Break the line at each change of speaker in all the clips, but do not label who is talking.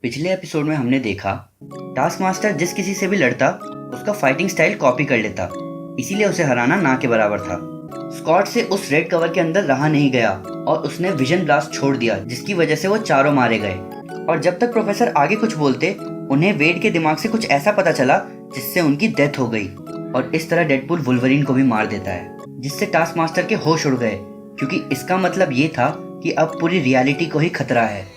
पिछले एपिसोड में हमने देखा टास्क मास्टर जिस किसी से भी लड़ता उसका फाइटिंग स्टाइल कॉपी कर लेता, इसीलिए उसे हराना ना के बराबर था। स्कॉट से उस रेड कवर के अंदर रहा नहीं गया और उसने विजन ब्लास्ट छोड़ दिया, जिसकी वजह से वो चारों मारे गए। और जब तक प्रोफेसर आगे कुछ बोलते, उन्हें वेड के दिमाग से कुछ ऐसा पता चला जिससे उनकी डेथ हो गई। और इस तरह डेडपूल वुल्वरीन को भी मार देता है, जिससे टास्क मास्टर के होश उड़ गए, क्योंकि इसका मतलब ये था कि अब पूरी रियलिटी को ही खतरा है।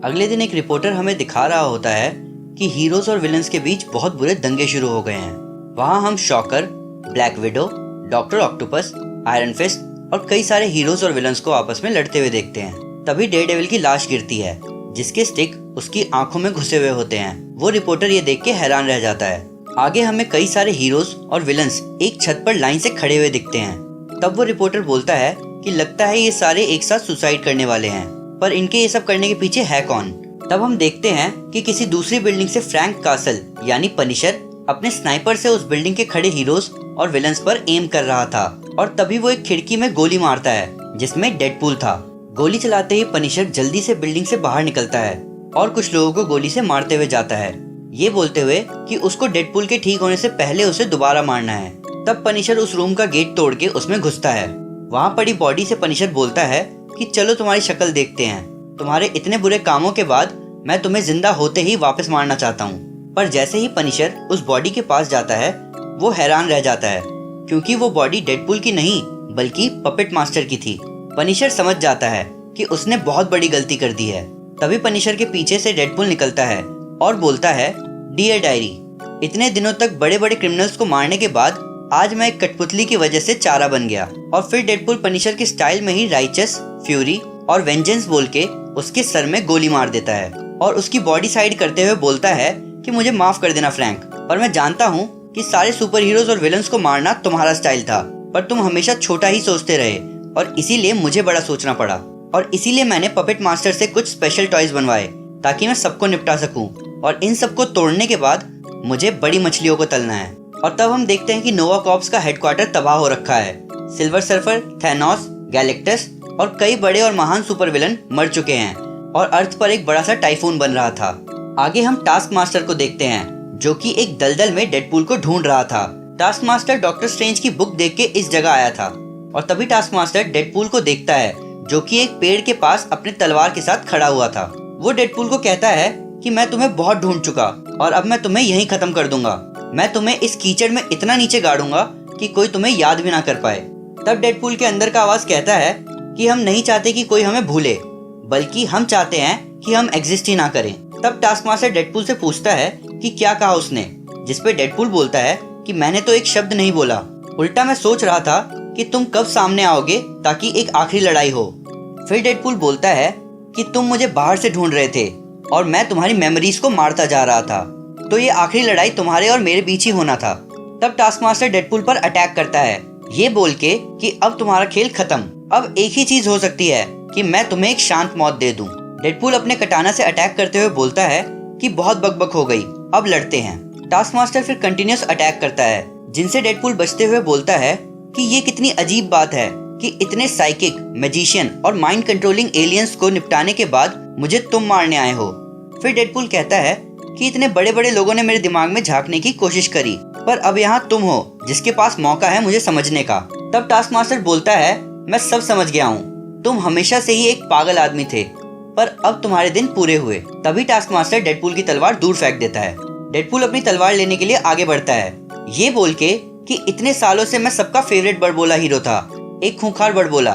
अगले दिन एक रिपोर्टर हमें दिखा रहा होता है कि हीरोज और विलन्स के बीच बहुत बुरे दंगे शुरू हो गए हैं। वहाँ हम Shocker, Black Widow, Doctor Octopus, Iron Fist और कई सारे हीरोज और विलन्स को आपस में लड़ते हुए देखते हैं। तभी डेयरडेविल की लाश गिरती है, जिसके स्टिक उसकी आंखों में घुसे हुए होते हैं। वो रिपोर्टर ये देख के हैरान रह जाता है। आगे हमें कई सारे हीरोज और विलन्स एक छत पर लाइन से खड़े हुए दिखते हैं। तब वो रिपोर्टर बोलता है कि लगता है ये सारे एक साथ सुसाइड करने वाले हैं, पर इनके ये सब करने के पीछे है कौन। तब हम देखते हैं कि किसी दूसरी बिल्डिंग से फ्रैंक कासल यानी पनिशर अपने स्नाइपर से उस बिल्डिंग के खड़े हीरोज और विलन्स पर एम कर रहा था। और तभी वो एक खिड़की में गोली मारता है जिसमें डेडपूल था। गोली चलाते ही पनिशर जल्दी से बिल्डिंग से बाहर निकलता है और कुछ लोगों को गोली से मारते हुए जाता है, ये बोलते हुए कि उसको डेडपूल के ठीक होने से पहले उसे दोबारा मारना है। तब पनिशर उस रूम का गेट तोड़ के उसमें घुसता है। वहाँ पड़ी बॉडी से पनिशर बोलता है कि चलो तुम्हारी शक्ल देखते हैं। तुम्हारे इतने बुरे कामों के बाद मैं तुम्हें जिंदा होते ही वापस मारना चाहता हूँ। पर जैसे ही पनिशर उस बॉडी के पास जाता है, वो हैरान रह जाता है, क्योंकि वो बॉडी डेडपूल की नहीं बल्कि पपेट मास्टर की थी। पनिशर समझ जाता है कि उसने बहुत बड़ी गलती कर दी है। तभी पनिशर के पीछे से डेडपूल निकलता है और बोलता है, डियर डायरी, इतने दिनों तक बड़े बड़े क्रिमिनल्स को मारने के बाद आज मैं एक कठपुतली की वजह से चारा बन गया। और फिर डेडपूल पनिशर के स्टाइल में ही राइचस, फ्यूरी और वेंजेंस बोल के उसके सर में गोली मार देता है और उसकी बॉडी साइड करते हुए बोलता है कि मुझे माफ कर देना फ्रैंक, पर मैं जानता हूँ कि सारे सुपर हीरोज और विलन्स को मारना तुम्हारा स्टाइल था, पर तुम हमेशा छोटा ही सोचते रहे और इसीलिए मुझे बड़ा सोचना पड़ा। और इसीलिए मैंने पपेट मास्टर से कुछ स्पेशल टॉयज बनवाए ताकि मैं सबको निपटा सकूं, और इन सबको तोड़ने के बाद मुझे बड़ी मछलियों को तलना है। और तब हम देखते हैं कि नोवा कॉर्प्स का हेडक्वार्टर तबाह हो रखा है। सिल्वर सर्फर, थैनोस, गैलेक्टस और कई बड़े और महान सुपर विलन मर चुके हैं और अर्थ पर एक बड़ा सा टाइफून बन रहा था। आगे हम टास्क मास्टर को देखते हैं, जो कि एक दलदल में डेडपूल को ढूंढ रहा था। टास्क मास्टर डॉक्टर स्ट्रेंज की बुक देख के इस जगह आया था और तभी टास्क मास्टर डेडपूल को देखता है, जो कि एक पेड़ के पास अपने तलवार के साथ खड़ा हुआ था। वो डेडपूल को कहता है कि मैं तुम्हें बहुत ढूंढ चुका और अब मैं तुम्हें यहीं खत्म कर दूंगा। मैं तुम्हें इस कीचड़ में इतना नीचे गाड़ूंगा कि कोई तुम्हें याद भी ना कर पाए। तब डेडपूल के अंदर का आवाज कहता है कि हम नहीं चाहते कि कोई हमें भूले, बल्कि हम चाहते हैं कि हम एग्जिस्ट ही ना करें। तब टास्क मास्टर डेडपूल से पूछता है कि क्या कहा उसने, जिसपे डेडपूल बोलता है कि मैंने तो एक शब्द नहीं बोला, उल्टा मैं सोच रहा था कि तुम कब सामने आओगे ताकि एक आखिरी लड़ाई हो। फिर डेडपूल बोलता है कि तुम मुझे बाहर से ढूंढ रहे थे और मैं तुम्हारी मेमोरीज को मारता जा रहा था, तो ये आखिरी लड़ाई तुम्हारे और मेरे बीच ही होना था। तब टास्क मास्टर डेडपूल पर अटैक करता है, ये बोल के कि अब तुम्हारा खेल खत्म, अब एक ही चीज हो सकती है कि मैं तुम्हें एक शांत मौत दे दूं। डेडपूल अपने कटाना से अटैक करते हुए बोलता है कि बहुत बकबक हो गई, अब लड़ते हैं। टास्क मास्टर फिर कंटिन्यूअस अटैक करता है, जिनसे डेडपूल बचते हुए बोलता है कि ये कितनी अजीब बात है कि इतने साइकिक, मैजिशियन और माइंड कंट्रोलिंग एलियंस को निपटाने के बाद मुझे तुम मारने आए हो। फिर डेडपूल कहता है कि इतने बड़े बड़े लोगों ने मेरे दिमाग में झांकने की कोशिश करी, पर अब यहाँ तुम हो जिसके पास मौका है मुझे समझने का। तब टास्क मास्टर बोलता है, मैं सब समझ गया हूँ, तुम हमेशा से ही एक पागल आदमी थे, पर अब तुम्हारे दिन पूरे हुए। तभी टास्क मास्टर डेडपूल की तलवार दूर फेंक देता है। डेडपूल अपनी तलवार लेने के लिए आगे बढ़ता है, ये बोल के कि इतने सालों से मैं सबका फेवरेट बड़बोला हीरो था, एक खूंखार बड़बोला,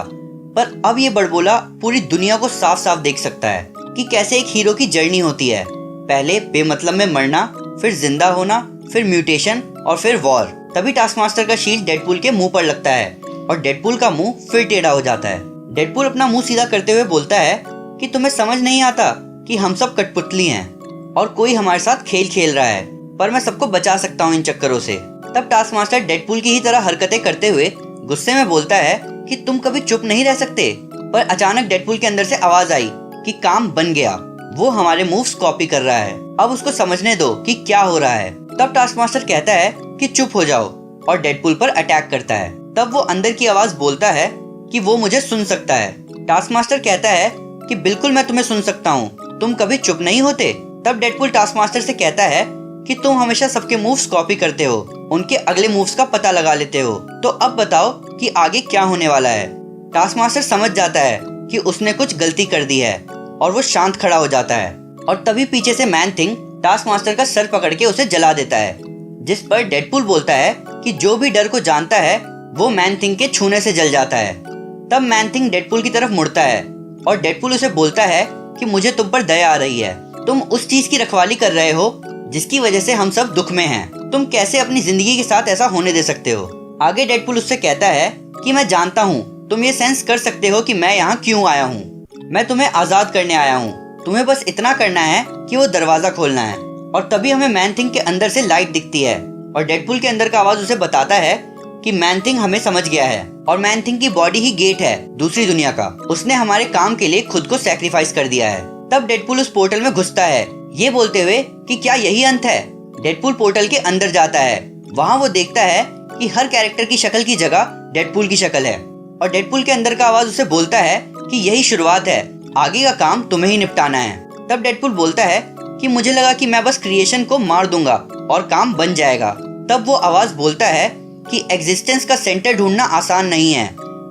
पर अब ये बड़बोला पूरी दुनिया को साफ साफ देख सकता है कि कैसे एक हीरो की जर्नी होती है, पहले बेमतलब में मरना, फिर जिंदा होना, फिर म्यूटेशन और फिर वॉर। तभी टास्क मास्टर का शील्ड डेडपूल के मुंह पर लगता है और डेडपूल का मुंह फिर टेढ़ा हो जाता है। डेडपूल अपना मुंह सीधा करते हुए बोलता है कि तुम्हें समझ नहीं आता कि हम सब कठपुतली हैं और कोई हमारे साथ खेल खेल रहा है, पर मैं सबको बचा सकता हूँ इन चक्करों से। तब टास्क मास्टर डेडपूल की ही तरह हरकतें करते हुए गुस्से में बोलता है कि तुम कभी चुप नहीं रह सकते। पर अचानक डेडपूल के अंदर से आवाज आई कि काम बन गया, वो हमारे मूव्स कॉपी कर रहा है, अब उसको समझने दो कि क्या हो रहा है। तब टास्क मास्टर कहता है कि चुप हो जाओ, और डेडपुल पर अटैक करता है। तब वो अंदर की आवाज बोलता है कि वो मुझे सुन सकता है। टास्क मास्टर कहता है कि बिल्कुल मैं तुम्हें सुन सकता हूँ, तुम कभी चुप नहीं होते। तब डेडपुल टास्क मास्टर से कहता है कि तुम हमेशा सबके मूव्स कॉपी करते हो, उनके अगले मूव्स का पता लगा लेते हो, तो अब बताओ कि आगे क्या होने वाला है। टास्क मास्टर समझ जाता है कि उसने कुछ गलती कर दी है और वो शांत खड़ा हो जाता है। और तभी पीछे से मैन थिंग टास्क मास्टर का सर पकड़ के उसे जला देता है, जिस पर डेडपुल बोलता है कि जो भी डर को जानता है वो मैन थिंग के छूने से जल जाता है। तब मैन थिंग डेडपुल की तरफ मुड़ता है और डेडपुल उसे बोलता है कि मुझे तुम पर दया आ रही है, तुम उस चीज की रखवाली कर रहे हो जिसकी वजह से हम सब दुख में हैं। तुम कैसे अपनी जिंदगी के साथ ऐसा होने दे सकते हो। आगे डेडपुल उससे कहता है कि मैं जानता हूँ तुम ये सेंस कर सकते हो कि मैं यहाँ क्यों आया हूँ। मैं तुम्हें आजाद करने आया हूँ, तुम्हें बस इतना करना है कि वो दरवाजा खोलना है। और तभी हमें मैन थिंग के अंदर से लाइट दिखती है और डेडपुल के अंदर का आवाज उसे बताता है कि मैन थिंग हमें समझ गया है और मैन थिंग की बॉडी ही गेट है दूसरी दुनिया का। उसने हमारे काम के लिए खुद को सैक्रिफाइस कर दिया है। तब डेडपुल उस पोर्टल में घुसता है, ये बोलते हुए कि क्या यही अंत है। डेडपुल पोर्टल के अंदर जाता है, वहाँ वो देखता है कि हर कैरेक्टर की शक्ल की जगह डेडपुल की शक्ल है और डेडपुल के अंदर का आवाज उसे बोलता है कि यही शुरुआत है, आगे का काम तुम्हें ही निपटाना है। तब डेडपुल बोलता है कि मुझे लगा कि मैं बस क्रिएशन को मार दूंगा और काम बन जाएगा। तब वो आवाज बोलता है कि एग्जिस्टेंस का सेंटर ढूंढना आसान नहीं है,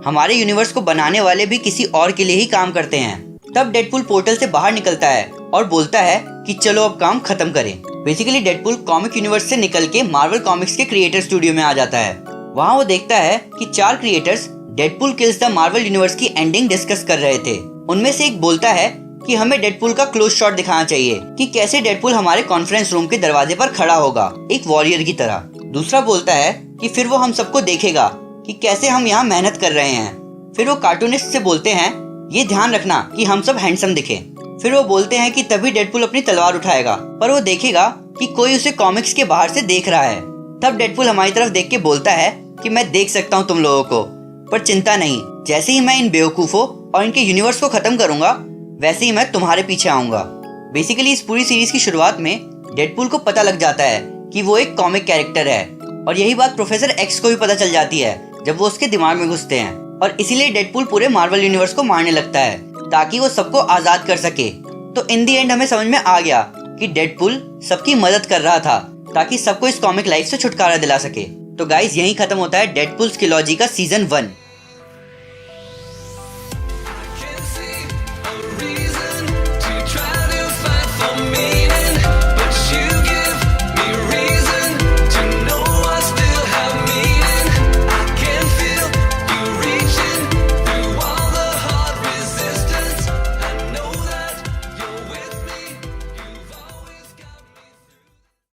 हमारे यूनिवर्स को बनाने वाले भी किसी और के लिए ही काम करते हैं। तब डेडपुल पोर्टल से बाहर निकलता है और बोलता है कि चलो अब काम खत्म करें। बेसिकली डेडपुल कॉमिक यूनिवर्स से निकल के मार्वल कॉमिक्स के क्रिएटर स्टूडियो में आ जाता है। वहाँ वो देखता है कि 4 creators Deadpool kills the Marvel universe की एंडिंग डिस्कस कर रहे थे। उनमें से एक बोलता है कि हमें डेडपुल का क्लोज शॉट दिखाना चाहिए कि कैसे डेडपुल हमारे कॉन्फ्रेंस रूम के दरवाजे पर खड़ा होगा एक वॉरियर की तरह। दूसरा बोलता है कि फिर वो हम सबको देखेगा कि कैसे हम यहाँ मेहनत कर रहे हैं। फिर वो कार्टूनिस्ट से बोलते हैं ये ध्यान रखना कि हम सब हैंडसम दिखें। फिर वो बोलते हैं कि तभी डेडपुल अपनी तलवार उठाएगा, पर वो देखेगा कि कोई उसे कॉमिक्स के बाहर से देख रहा है। तब डेडपुल हमारी तरफ देख के बोलता है कि मैं देख सकता हूँ तुम लोगों को, पर चिंता नहीं, जैसे ही मैं इन बेवकूफ़ों और इनके यूनिवर्स को खत्म करूंगा वैसे ही मैं तुम्हारे पीछे आऊंगा। बेसिकली इस पूरी सीरीज की शुरुआत में डेडपुल को पता लग जाता है कि वो एक कॉमिक कैरेक्टर है और यही बात प्रोफेसर एक्स को भी पता चल जाती है जब वो उसके दिमाग में घुसते हैं और इसीलिए डेडपुल पूरे मार्वल यूनिवर्स को मारने लगता है ताकि वो सबको आजाद कर सके। तो इन दी एंड हमें समझ में आ गया कि डेडपुल सबकी मदद कर रहा था ताकि सबको इस कॉमिक लाइफ से छुटकारा दिला सके। तो गाइस यहीं खत्म होता है डेडपुल स्किलॉजी का सीजन 1।